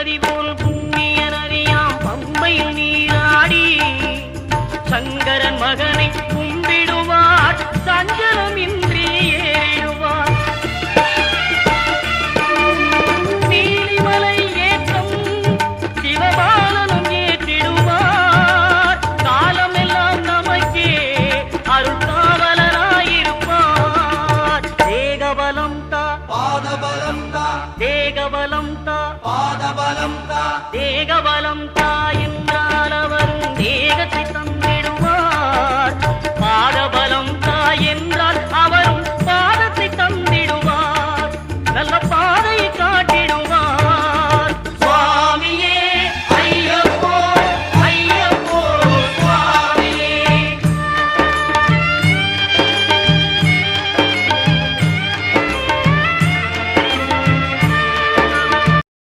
நதி போல் புண்ணிய நதியாம் பம்பையில் நீராடி சங்கரன் மகனை கும்பிடுவார் சஞ்சலமின்றி ஏறிடுவார். நீலிமலை ஏற்றம் சிவபாலனும் ஏற்றிடுவார். காலமெல்லாம் நமக்கே அருள்காவலனாயிருப்பார். தேகபலம் தா பாதபலம் தா தேகபலம் தா பாதபலம் தா தேகபலம் தா